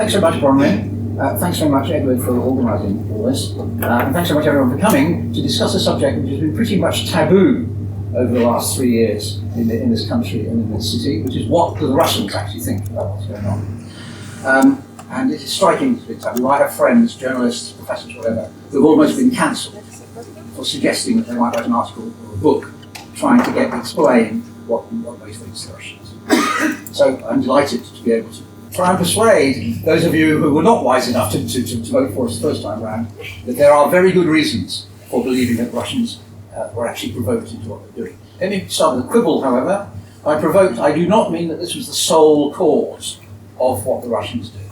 Thanks so much, Bronwyn. Thanks very much, Edward, for organising all this. And thanks so much, everyone, for coming to discuss a subject which has been pretty much taboo over the last 3 years in this country and in this city, which is what do the Russians actually think about what's going on. And it's striking to be taboo. I have friends, journalists, professors, whatever, who have almost been cancelled for suggesting that they might write an article or a book trying to explain what motivates the Russians. So I'm delighted to be able to try and persuade those of you who were not wise enough to vote for us the first time around that there are very good reasons for believing that Russians were actually provoked into what they're doing. Let me start with a quibble, however. By provoked, I do not mean that this was the sole cause of what the Russians did.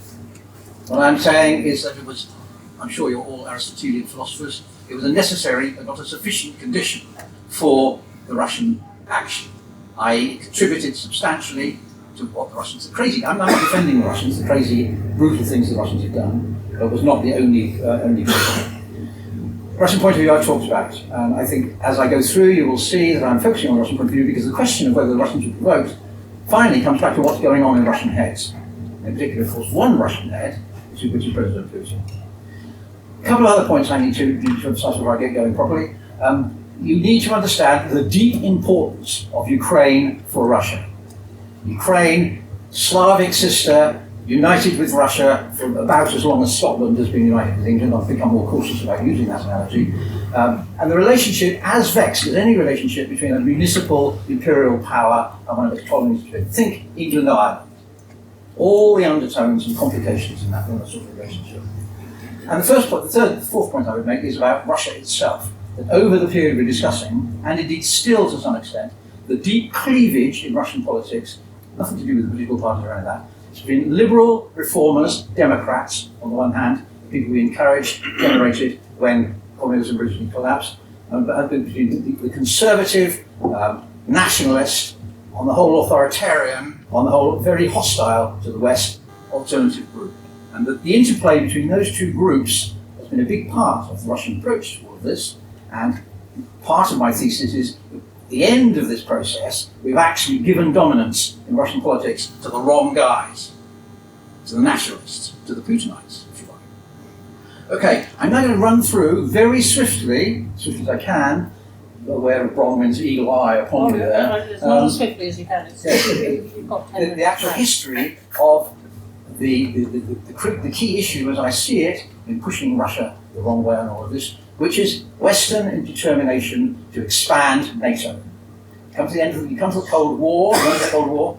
What I'm saying is that it was, I'm sure you're all Aristotelian philosophers, it was a necessary but not a sufficient condition for the Russian action. It contributed substantially to what the Russians are crazy. I'm not defending the Russians, the crazy, brutal things the Russians have done, but it was not the only Russian point of view I've talked about. I think as I go through, you will see that I'm focusing on the Russian point of view because the question of whether the Russians were provoked finally comes back to what's going on in Russian heads. In particular, of course, one Russian head, which is President Putin. A couple of other points I need to emphasize before I get going properly. You need to understand the deep importance of Ukraine for Russia. Ukraine, Slavic sister, united with Russia for about as long as Scotland has been united with England. I've become more cautious about using that analogy. And the relationship, as vexed as any relationship between a municipal imperial power and one of its colonies, think England and Ireland. All the undertones and complications in that sort of relationship. And the fourth point I would make is about Russia itself. That over the period we're discussing, and indeed still to some extent, the deep cleavage in Russian politics, nothing to do with the political parties or any of that, it's been liberal, reformers, Democrats, on the one hand, people we encouraged, generated when communism originally collapsed, but between the conservative, nationalist, on the whole authoritarian, on the whole very hostile to the West, alternative group. And the interplay between those two groups has been a big part of the Russian approach to all of this. And part of my thesis is at the end of this process, we've actually given dominance in Russian politics to the wrong guys, to the nationalists, to the Putinites, if you like. Okay, I'm now going to run through very swiftly, as swiftly as I can, aware of Bronwyn's eagle eye upon me there. As not as swiftly as you can. The actual history of the key issue as I see it in pushing Russia the wrong way on all of this, which is Western determination to expand NATO. You come to the Cold War, remember the Cold War?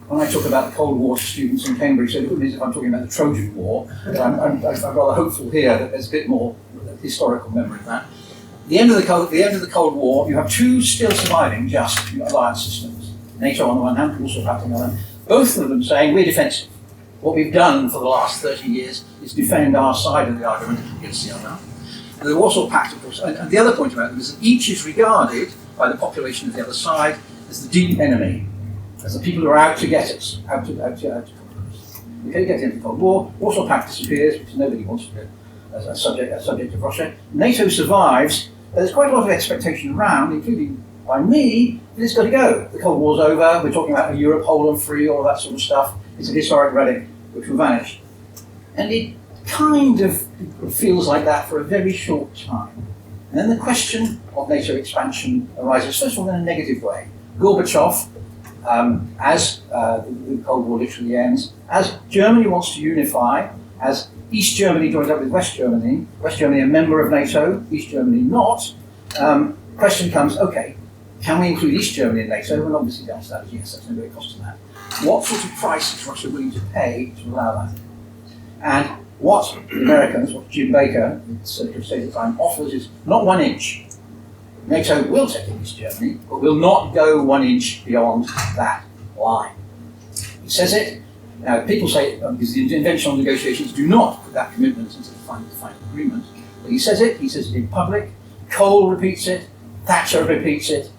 When I talk about the Cold War to students in Cambridge, so it is if I'm talking about the Trojan War, I'm rather hopeful here that there's a bit more historical memory of that. At the end of the Cold War, you have two still surviving just alliance systems. NATO on the one hand, also on the other hand, both of them saying we're defensive. What we've done for the last 30 years is defend our side of the argument against the other. And the Warsaw Pact, of course, and the other point about them is that each is regarded by the population of the other side as the deep enemy, as the people who are out to get us, out to conquer us. Okay, get into the Cold War, Warsaw Pact disappears because nobody wants to be a subject of Russia. NATO survives, but there's quite a lot of expectation around, including by me, that it's got to go. The Cold War's over, we're talking about a Europe whole and free, all of that sort of stuff. It's a historic relic which will vanish. And it kind of feels like that for a very short time. And then the question of NATO expansion arises, first of all, in a negative way. Gorbachev, as the Cold War literally ends, as Germany wants to unify, as East Germany joins up with West Germany a member of NATO, East Germany not, question comes, okay, can we include East Germany in NATO? And obviously the answer to that is yes, there's no great cost to that. What sort of price is Russia willing to pay to allow that? And what the Americans, what Jim Baker, the Secretary of State at the time, offers is not 1 inch. NATO will take in East Germany, but will not go 1 inch beyond that line. He says it. Now, people say, because the conventional negotiations do not put that commitment into the final agreement, but he says it in public, Kohl repeats it, Thatcher repeats it,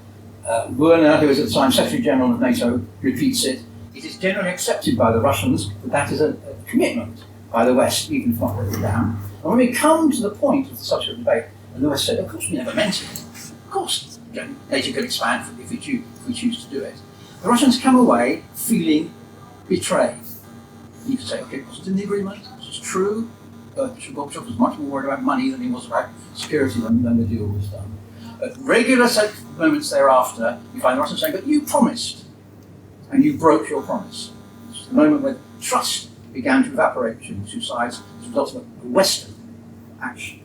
Werner, who was at the time Secretary General of NATO, repeats it. It is generally accepted by the Russians that that is a commitment by the West, even if not written down. And when we come to the point of the subsequent debate, and the West said, of course we never meant it. Of course NATO can expand if we choose to do it. The Russians come away feeling betrayed. You could say, okay, it wasn't in the agreement, this is true. Bishop Gorbachev was much more worried about money than he was about security when the deal was done. At regular moments thereafter, you find the Russians saying, but you promised, and you broke your promise. This is the moment where trust began to evaporate between the two sides as a result of a Western action.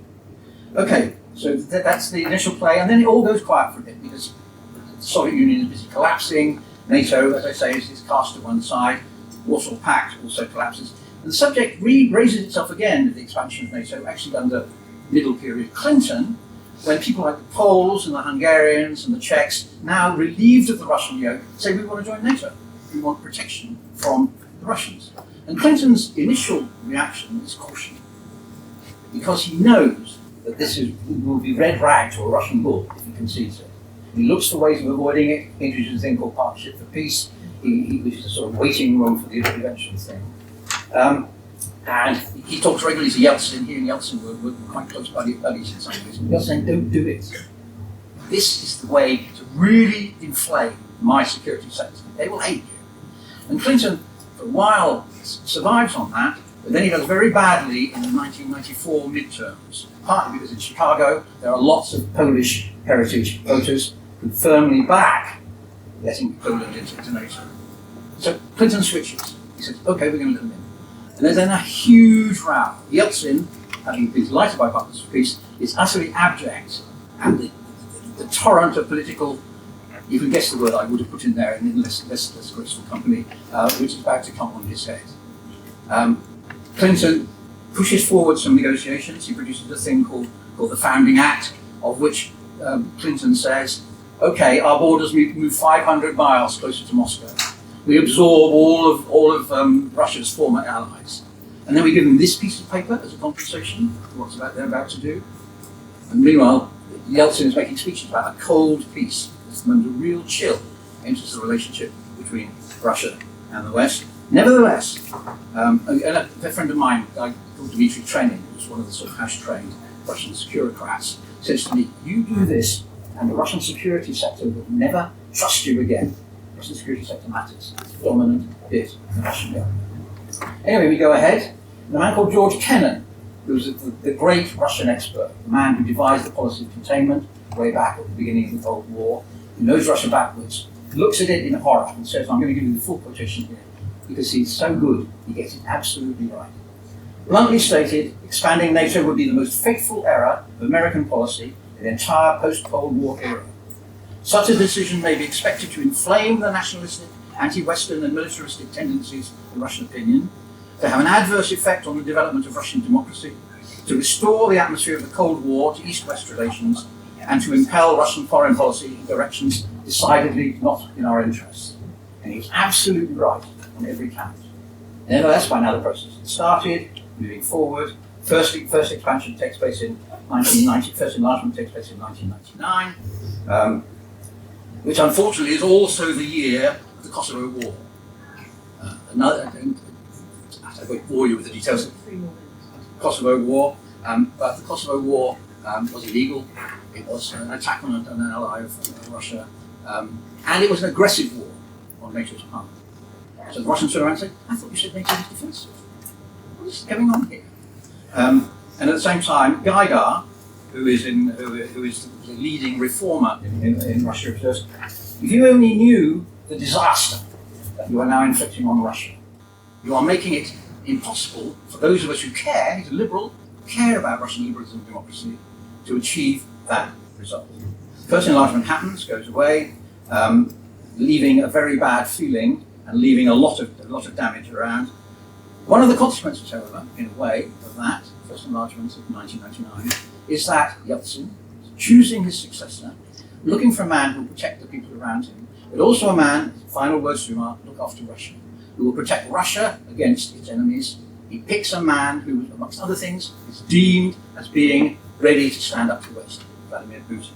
Okay, so that's the initial play, and then it all goes quiet for a bit because the Soviet Union is busy collapsing. NATO, as I say, is cast to one side. Warsaw Pact also collapses. And the subject raises itself again with the expansion of NATO, actually under middle period Clinton, when people like the Poles and the Hungarians and the Czechs, now relieved of the Russian yoke, say we want to join NATO. We want protection from the Russians. And Clinton's initial reaction is caution, because he knows that this will be red rag to a Russian bull if he concedes it. He looks for ways of avoiding it. He introduces a thing called Partnership for Peace, which is a sort of waiting room for the eventual thing. And he talks regularly to Yeltsin. He and Yeltsin were quite close buddies in some ways. Yeltsin saying, don't do it. This is the way to really inflame my security sector. They will hate you. And Clinton, for a while, survives on that, but then he does very badly in the 1994 midterms, partly because in Chicago there are lots of Polish heritage voters who firmly back letting Poland into NATO. So Clinton switches. He says, okay, we're going to let them in. And there's then a huge row. Yeltsin, having been delighted by Partners for Peace, is utterly abject. And the torrent of political, you can guess the word I would have put in there in less graceful company, which is about to come on his head. Clinton pushes forward some negotiations. He produces a thing called the Founding Act, of which Clinton says, okay, our borders move 500 miles closer to Moscow. We absorb all of Russia's former allies. And then we give them this piece of paper as a compensation for what they're about to do. And meanwhile, Yeltsin is making speeches about a cold peace. There's a real chill enters the relationship between Russia and the West. Nevertheless, a friend of mine, a guy called Dmitry Trenin, who's one of the sort of hash-trained Russian securocrats, says to me, you do this and the Russian security sector will never trust you again. The Russian security sector matters. It's a dominant bit of the Russian government. Anyway, we go ahead. And a man called George Kennan, who was the great Russian expert, the man who devised the policy of containment way back at the beginning of the Cold War, who knows Russia backwards, looks at it in horror and says, I'm going to give you the full quotation here, because he's so good, he gets it absolutely right. Bluntly stated, expanding NATO would be the most fateful error of American policy in the entire post-Cold War era. Such a decision may be expected to inflame the nationalistic, anti-Western and militaristic tendencies in Russian opinion, to have an adverse effect on the development of Russian democracy, to restore the atmosphere of the Cold War to East-West relations, and to impel Russian foreign policy in directions decidedly not in our interests. And he's absolutely right on every count. Nevertheless, by now the process has started, moving forward. First expansion takes place in 1990, first enlargement takes place in 1999, which unfortunately is also the year of the Kosovo War. I won't bore you with the details of the Kosovo War, but the Kosovo War was illegal. It was an attack on an ally of Russia, and it was an aggressive war on NATO's part. So the Russians turned around and said, I thought you said NATO was defensive. What is going on here? And at the same time, Gaidar, who is the leading reformer in Russia, says, if you only knew the disaster that you are now inflicting on Russia, you are making it impossible for those of us who care, he's a liberal, care about Russian liberalism and democracy, to achieve that result. First enlargement happens, goes away, leaving a very bad feeling and leaving a lot of damage around. One of the consequences, however, in a way, of that first enlargement of 1999 is that Yeltsin, choosing his successor, looking for a man who will protect the people around him, but also a man, final words to him are, look after Russia, who will protect Russia against its enemies. He picks a man who, amongst other things, is deemed as being ready to stand up to West, Vladimir Putin.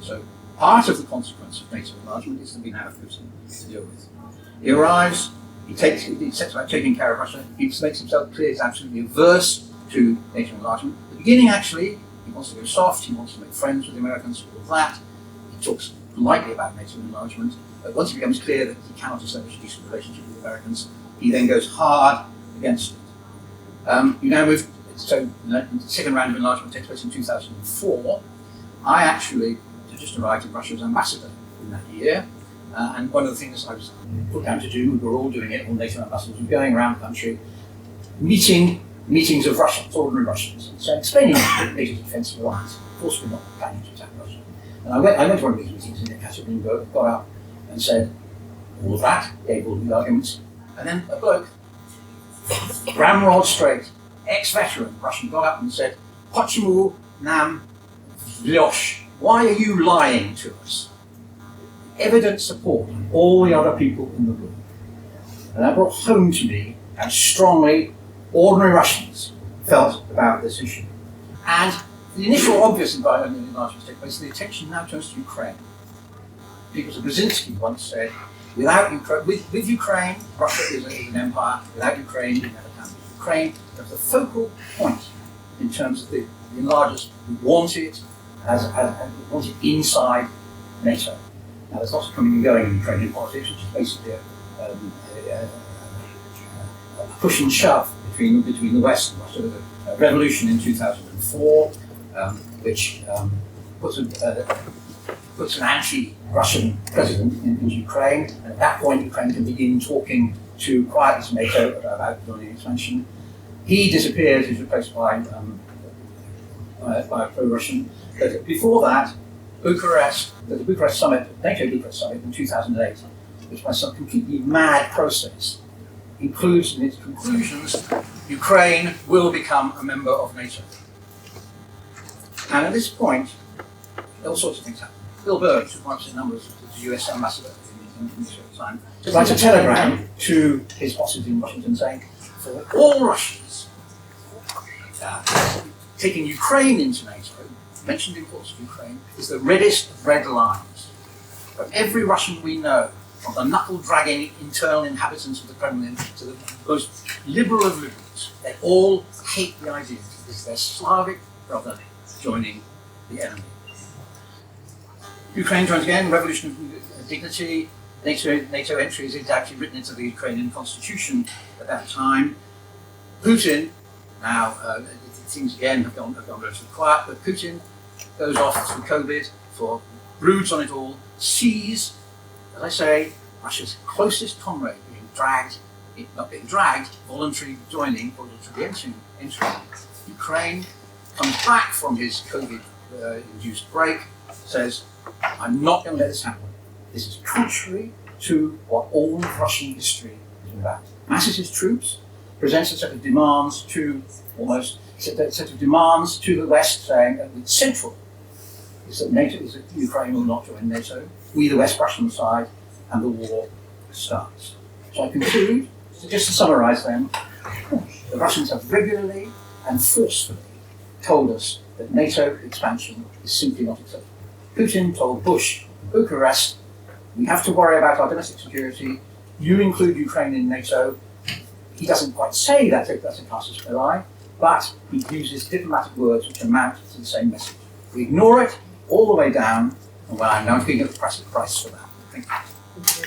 So part of the consequence of NATO enlargement is that we now have Putin to deal with. He arrives, he sets about taking care of Russia, he makes himself clear he's absolutely averse to NATO enlargement. At the beginning, actually, he wants to go soft, he wants to make friends with the Americans, all of that. He talks politely about NATO enlargement, but once it becomes clear that he cannot establish a decent relationship with the Americans, he then goes hard against it. You now move, so the second round of enlargement takes place in 2004. I actually just arrived in Russia as ambassador in that year, and one of the things I was put down to do, we were all doing it, all NATO ambassadors, was going around the country, meetings of Russians, ordinary Russians, and so explaining NATO's defensive alliance. Of course we're not planning to attack Russia. And I went to one of these meetings in Ekaterinburg, got up and said all of that, gave all the arguments, and then a bloke, ramrod straight, ex-veteran Russian, got up and said, "Почему нам врешь? Why are you lying to us?" Evident support from all the other people in the room. And that brought home to me how strongly ordinary Russians felt about this issue. And the initial obvious environment in enlargement take place, the attention now turns to Ukraine. Because Brzezinski once said, with Ukraine, Russia is an empire. Without Ukraine, you never can. Ukraine is the focal point in terms of the enlargers who want it, want it inside NATO. Now, there's lots of coming and going in Ukrainian politics, which is basically a push and shove between the West and Russia. There was a revolution in 2004, which puts an anti-Russian president in Ukraine, and at that point Ukraine can begin talking quietly to NATO about joining expansion. He disappears, he's replaced by a pro-Russian. But before that, the Bucharest summit, NATO Bucharest summit in 2008, which by some completely mad process includes in its conclusions, Ukraine will become a member of NATO. And at this point, all sorts of things happen. Bill Burr, who was the numbers of the US ambassador in this time, writes a telegram to his bosses in Washington saying, for all Russians, taking Ukraine into NATO, mentioned the importance of Ukraine, is the reddest of red lines. But every Russian we know, from the knuckle-dragging internal inhabitants of the Kremlin to the most liberal of liberals, they all hate the idea that this is their Slavic brother joining the enemy. Ukraine joins again, revolution of dignity. NATO entry is actually written into the Ukrainian constitution at that time. Putin, now things again have gone relatively quiet, but Putin goes off through COVID, broods on it all, sees, as I say, Russia's closest comrade not being dragged, voluntarily entering Ukraine, comes back from his COVID-induced break, says, I'm not going to let this happen. This is contrary to what all of Russian history is about. Masses his troops, presents a set of demands to the West, saying that it's central is that Ukraine will not join NATO. We, the West, rush on the side, and the war starts. So I conclude, just to summarise them, the Russians have regularly and forcefully told us that NATO expansion is simply not acceptable. Putin told Bush, Bucharest, we have to worry about our domestic security. You include Ukraine in NATO. He doesn't quite say that's a casus belli, but he uses diplomatic words which amount to the same message. We ignore it all the way down, and well, I'm now giving a price for that. Thank you.